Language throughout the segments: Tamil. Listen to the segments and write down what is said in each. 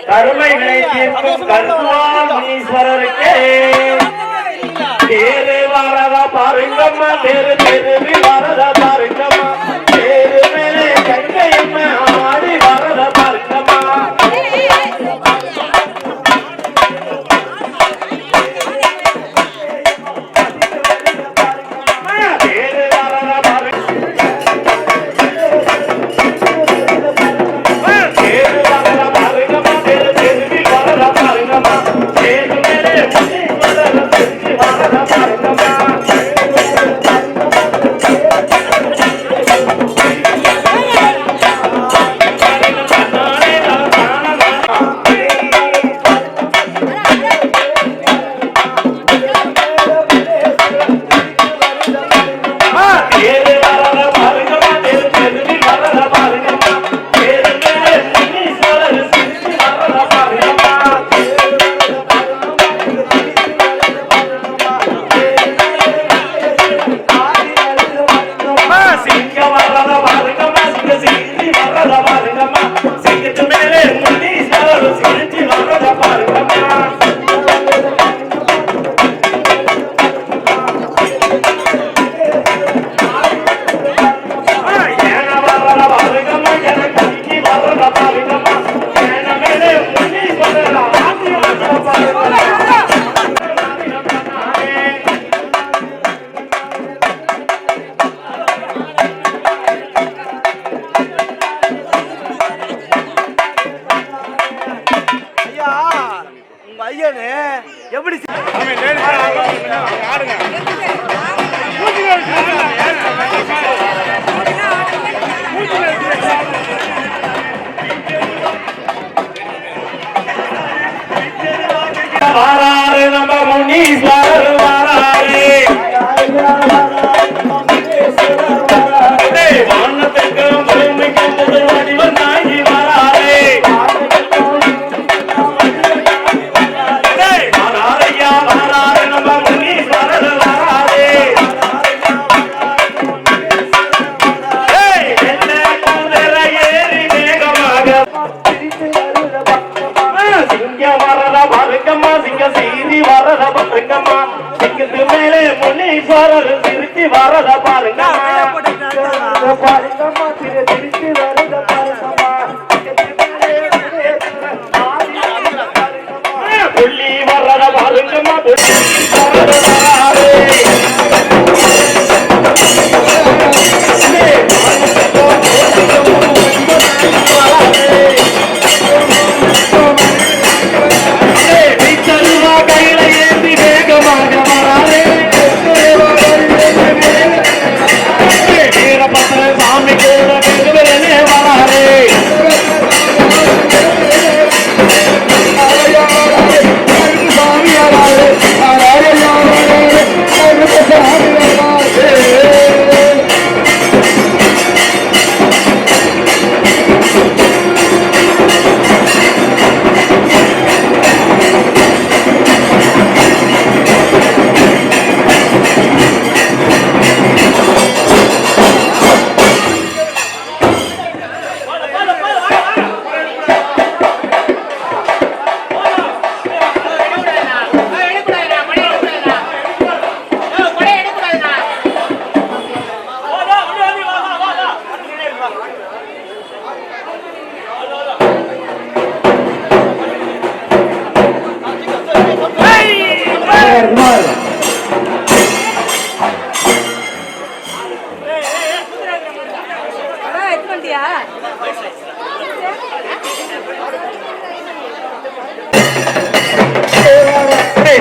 கருமைகளை தீர்க்கும் கருணாமீஸ்வரருக்கே தேரு வரதா பாருங்கம்மா, தேரு தெருவி வரதா பாருங்கம்மா, தேரு மேலே கங்கையம்மா ஆடி வரதா பாருங்கம்மா.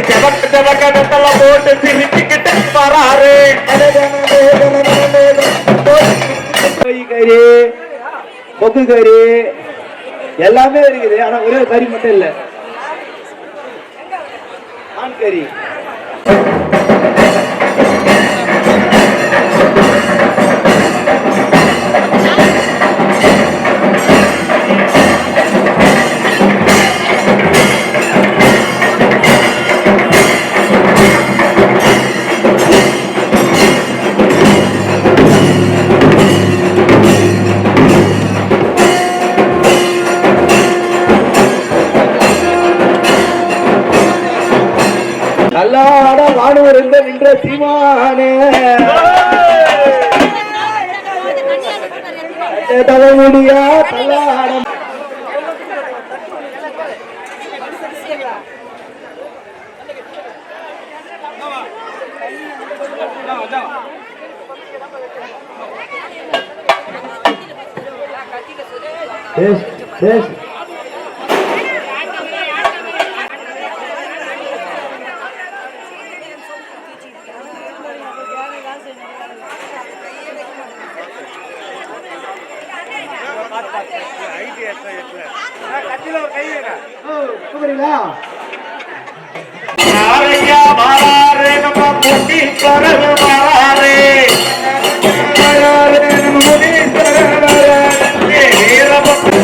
ஜபக்கணத்துல போட்டு பிரிச்சுக்கிட்டு வராரு. கறி கொக்கு கறி எல்லாமே இருக்குது. ஆனா ஒரே கறி மட்டும் இல்ல, ஆண் கறி. கல்லாட வானவர் நின்ற சீமானே தலைமுடியா கல்லாடம் மாரையா மாறாரே நம்ம முனீஸ்வரர் மாறாரே நம்ம முனீஸ்வரர் வீரபக்தி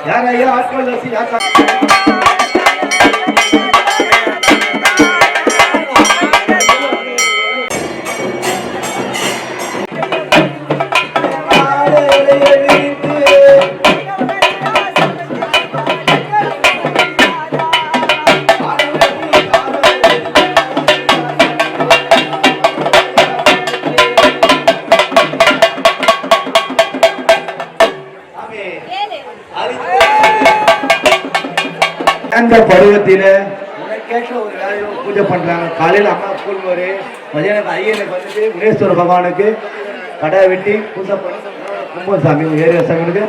யாரையா ஆட்கள் அந்த பருவத்தில உனக்கேற்ற ஒரு வேலையை பூஜை பண்றாங்க. காலையில அம்மா ஸ்கூல் போரு, மதியானம் ஐயனுக்கு வந்துட்டு முனேஸ்வர பகவானுக்கு கடை வெட்டி பூஜை பண்ணி கும்பம் சாமி ஏரியா சாமிக்கு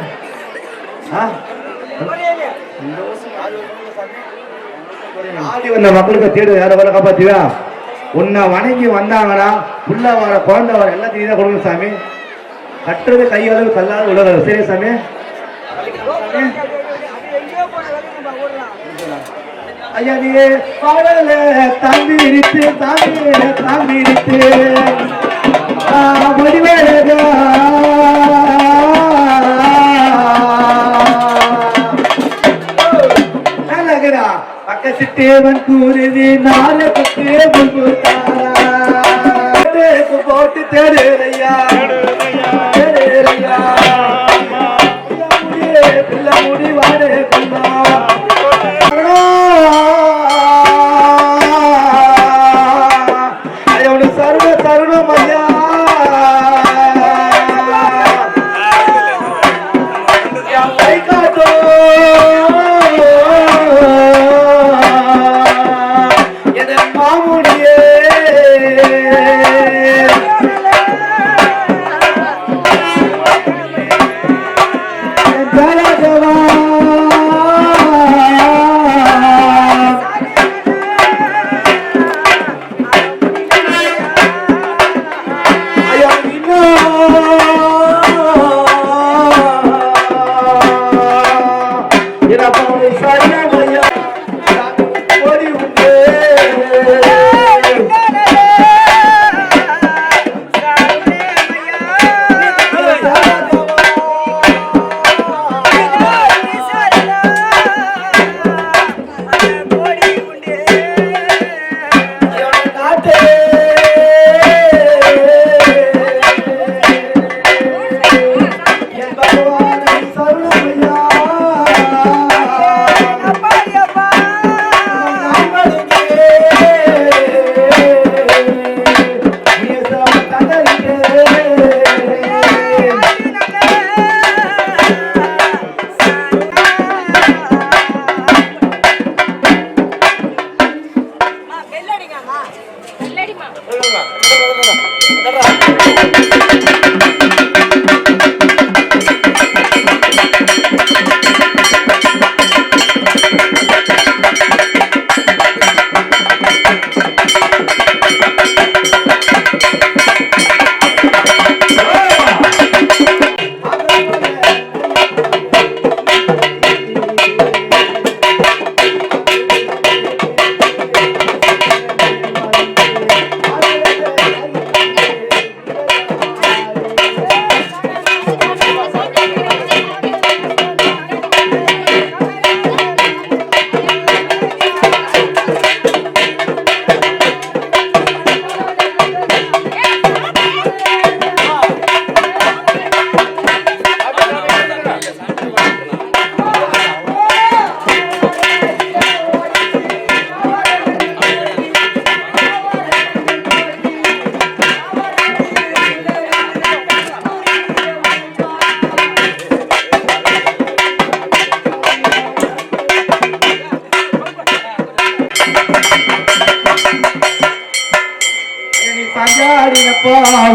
ஆடி வந்த மக்களுக்கு தேடு யார வர காப்பாத்தியா. உன்னை வணங்கி வந்தாங்கன்னா புள்ள வர குழந்தை வர எல்லாத்தையும் தான் கொடுங்க சாமி. கட்டுறது கையளவு கல்லாத உலக சரி சாமி. ஐயா நீ பாடல தாண்டி இருக்கு தாண்டி இருக்கு வடிவேலா நல்லகரா பக்கசிட்டேவன் கூறுது நாலு பத்து போட்டு தேடுறையா பிள்ளை முடி வாடு கொண்டா சர்வ சர்வம் ஐயா காட்டோ என மாமுடியே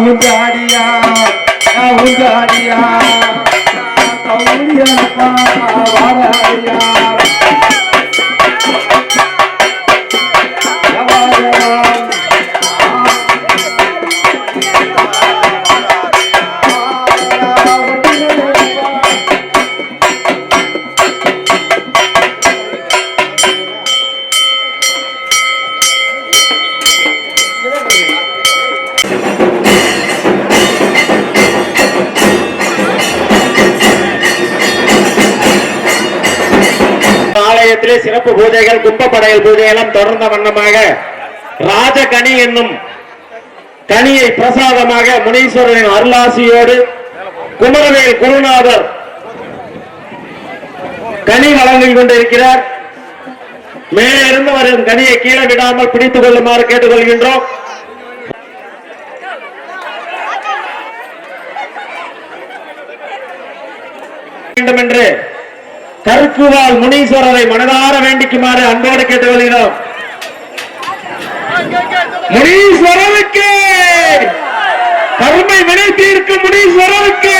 உண்டாடியா உண்டாடியா கௌரியப்பா வாராடியா ஆலயத்திலே சிறப்பு பூஜைகள் கும்பப்படையல் பூஜைகளும் தொடர்ந்த வண்ணமாக ராஜகனி என்னும் கனியை பிரசாதமாக முனீஸ்வரனின் அருளாசியோடு குமரவேல் குருநாதர் கனி வழங்கிக் கொண்டிருக்கிறார். மேலே இருந்து வரும் கனியை கீழே விடாமல் பிடித்துக் கொள்ளுமாறு கேட்டுக்கொள்கின்றோம். வேண்டும் என்று கருக்குவால் முனீஸ்வரரை மனதார வேண்டிக்குமாறு அன்போடு கேட்டுக்கொள்கிறோம். முனீஸ்வரருக்கு கருமை வினை தீர்க்கும் முனீஸ்வரருக்கு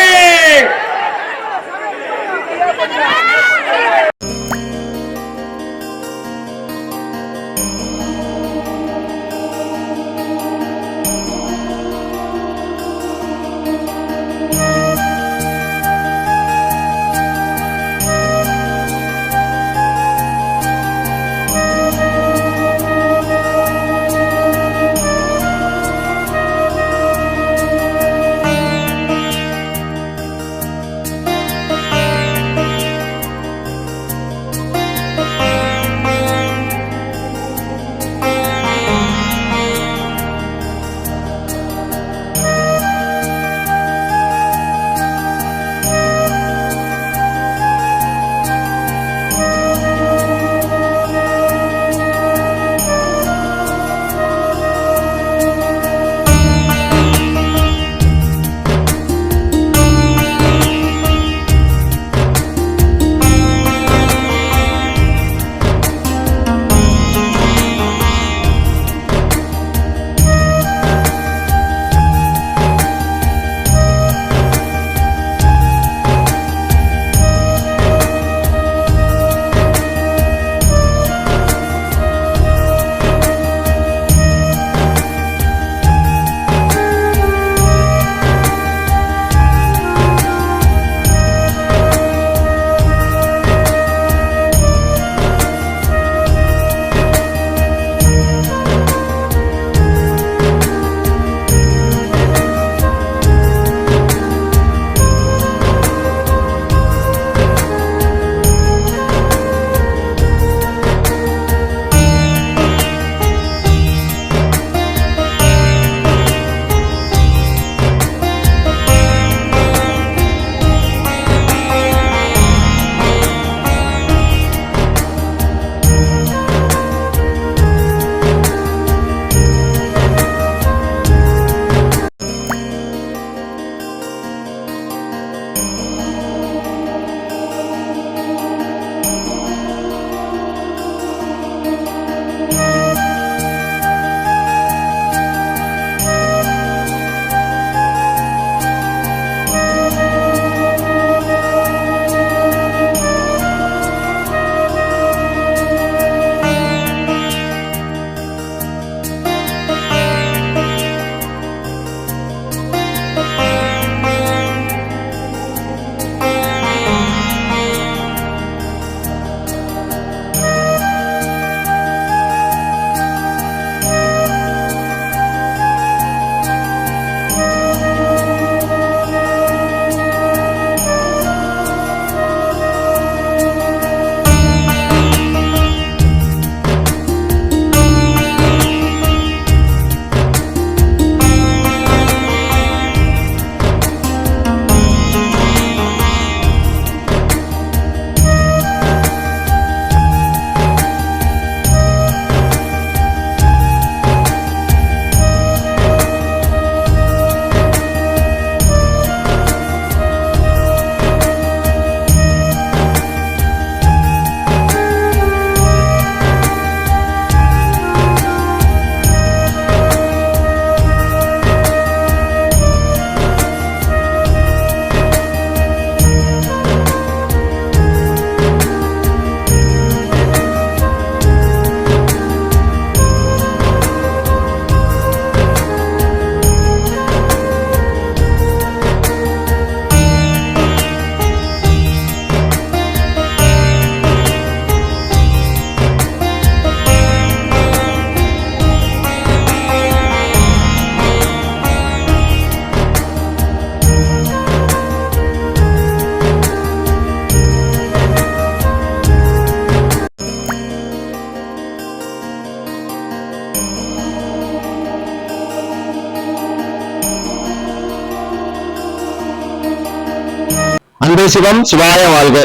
அன்பே சிவம் சிவாய வாழ்க.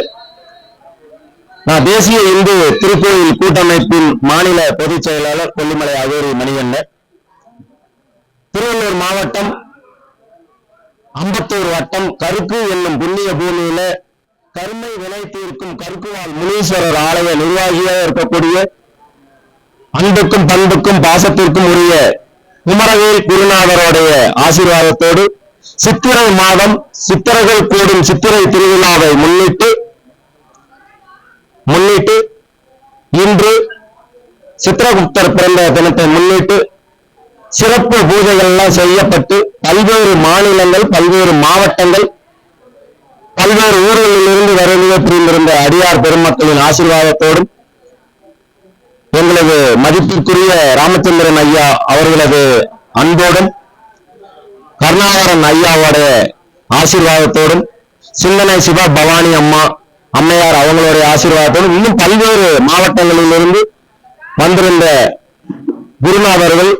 நான் தேசிய இந்து திருக்கோயில் கூட்டமைப்பின் மாநில பொதுச் செயலாளர் கொல்லிமலை அகோரி மணிகண்டன். திருவள்ளூர் மாவட்டம் அம்பத்தூர் வட்டம் கருக்கு என்னும் புண்ணிய பூமியில கருமை வினை தீர்க்கும் கருக்குவாள் முனீஸ்வரர் ஆலய நிர்வாகியாக இருக்கக்கூடிய அன்புக்கும் பண்புக்கும் பாசத்திற்கும் உரிய குமரவேல் குருநாதருடைய ஆசீர்வாதத்தோடு சித்திரை மாதம் சித்திரைகள் கூடும் சித்திரை திருவிழாவை முன்னிட்டு இன்று சித்திரகுப்தர் பிறந்த தினத்தை முன்னிட்டு சிறப்பு பூஜைகள் எல்லாம் செய்யப்பட்டு பல்வேறு மாநிலங்கள் பல்வேறு மாவட்டங்கள் பல்வேறு ஊர்களில் இருந்து வருகை புரிந்திருந்த அடியார் பெருமக்களின் ஆசீர்வாதத்தோடும் எங்களது மதிப்பிற்குரிய ராமச்சந்திரன் ஐயா அவர்களது அன்போடும் கருணாகரன் ஐயாவோடைய ஆசீர்வாதத்தோடும் சிந்தனை சிவா பவானி அம்மையார் அவங்களுடைய ஆசீர்வாதத்தோடும் இன்னும் பல்வேறு மாவட்டங்களில் இருந்து வந்திருந்த குருநாதர்கள்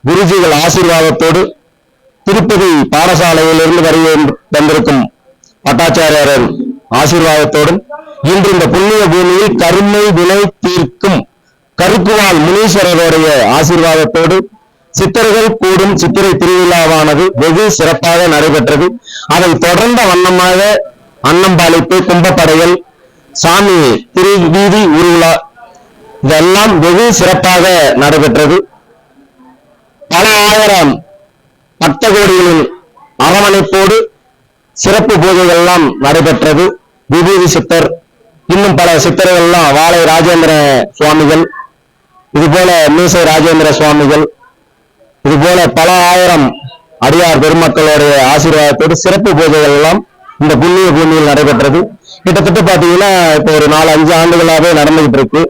குருஜிகள் ஆசீர்வாதத்தோடு திருப்பதி பாடசாலையிலிருந்து வருகை தந்திருக்கும் பட்டாச்சாரியர் ஆசீர்வாதத்தோடும் இன்று இந்த புண்ணிய பூமியில் கருமை வினை தீர்க்கும் கருக்குவாள் முனீஸ்வரருடைய ஆசீர்வாதத்தோடு சித்தர்கள் கூடும் சித்திரை திருவிழாவானது வெகு சிறப்பாக நடைபெற்றது. அதை தொடர்ந்த வண்ணமாக அன்னம்பாளிப்பு கும்பப்படைகள் சாமி திருவீதி ஊர்வலா இதெல்லாம் வெகு சிறப்பாக நடைபெற்றது. பல ஆயிரம் பக்த கோடிகளின் அரவணைப்போடு சிறப்பு பூஜைகள் எல்லாம் நடைபெற்றது. விபூதி சித்தர் இன்னும் பல சித்தர்கள் எல்லாம் வாழை ராஜேந்திர சுவாமிகள் இதுபோல மீசை ராஜேந்திர சுவாமிகள் இதுபோல பல ஆயிரம் அடியார் பெருமக்களுடைய ஆசீர்வாதத்தோடு சிறப்பு பூஜைகள் எல்லாம் இந்த புண்ணிய பூமியில் நடைபெற்றது. கிட்டத்தட்ட பாத்தீங்கன்னா இப்போ ஒரு 4-5 ஆண்டுகளாவே நடந்துகிட்டு இருக்கு.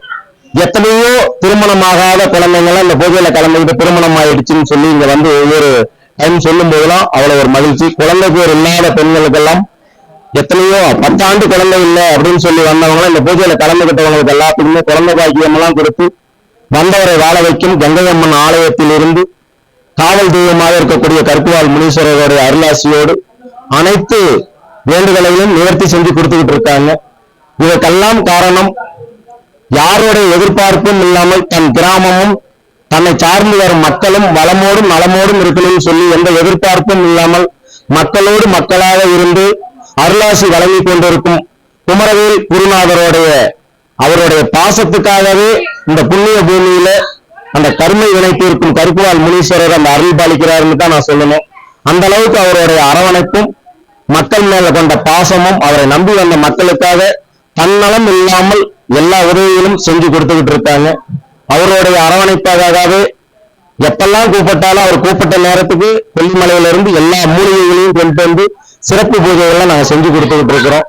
எத்தனையோ திருமணமாகாத குழந்தைங்களாம் இந்த பூஜையில கலந்துகிட்டு திருமணம் ஆயிடுச்சுன்னு சொல்லி இங்க வந்து ஒவ்வொரு டைம் சொல்லும் போதெல்லாம் அவ்வளவு ஒரு மகிழ்ச்சி. குழந்தைக்கு ஒரு இல்லாத பெண்களுக்கெல்லாம் எத்தனையோ 10 ஆண்டு குழந்தை இல்லை அப்படின்னு சொல்லி வந்தவங்க இந்த பூஜையில கலந்துகிட்டவங்களுக்கு எல்லாத்துக்குமே குழந்தை பாக்கியம் எல்லாம் கொடுத்து வந்தவரை வாழ வைக்கும் கங்கையம்மன் ஆலயத்தில் இருந்து காவல் தெய்வமாக இருக்கக்கூடிய கருக்குவாள் முனீஸ்வரருடைய அருளாசியோடு அனைத்து வேண்டுதலையும் நிவர்த்தி செஞ்சு கொடுத்துக்கிட்டு இருக்காங்க. இதற்கெல்லாம் காரணம் யாருடைய எதிர்பார்ப்பும் இல்லாமல் தன் கிராமமும் தன்னை சார்ந்து வரும் மக்களும் வளமோடும் நலமோடும் இருக்கணும்னு சொல்லி எந்த எதிர்பார்ப்பும் இல்லாமல் மக்களோடு மக்களாக இருந்து அருளாசி வழங்கி கொண்டிருக்கும் குமரவேல் குருநாதருடைய அவருடைய பாசத்துக்காகவே இந்த புண்ணிய பூமியில அந்த கருமை வினைத்திருக்கும் கருக்குவாள் முனீஸ்வரர் அந்த அருள் பாலிக்கிறாருன்னு தான் நான் சொல்லணும். அந்த அளவுக்கு அவருடைய அரவணைப்பும் மக்கள் மேல கொண்ட பாசமும் அவரை நம்பி வந்த மக்களுக்காக தன்னலம் இல்லாமல் எல்லா உதவிகளும் செஞ்சு கொடுத்துக்கிட்டு இருக்காங்க. அவருடைய அரவணைப்பாகவே எப்பெல்லாம் கூப்பிட்டாலும் அவர் கூப்பிட்ட நேரத்துக்கு கொல்லிமலையிலிருந்து எல்லா மூலிகைகளையும் கொண்டு வந்து சிறப்பு பூஜைகள்லாம் நாங்க செஞ்சு கொடுத்துக்கிட்டு இருக்கிறோம்.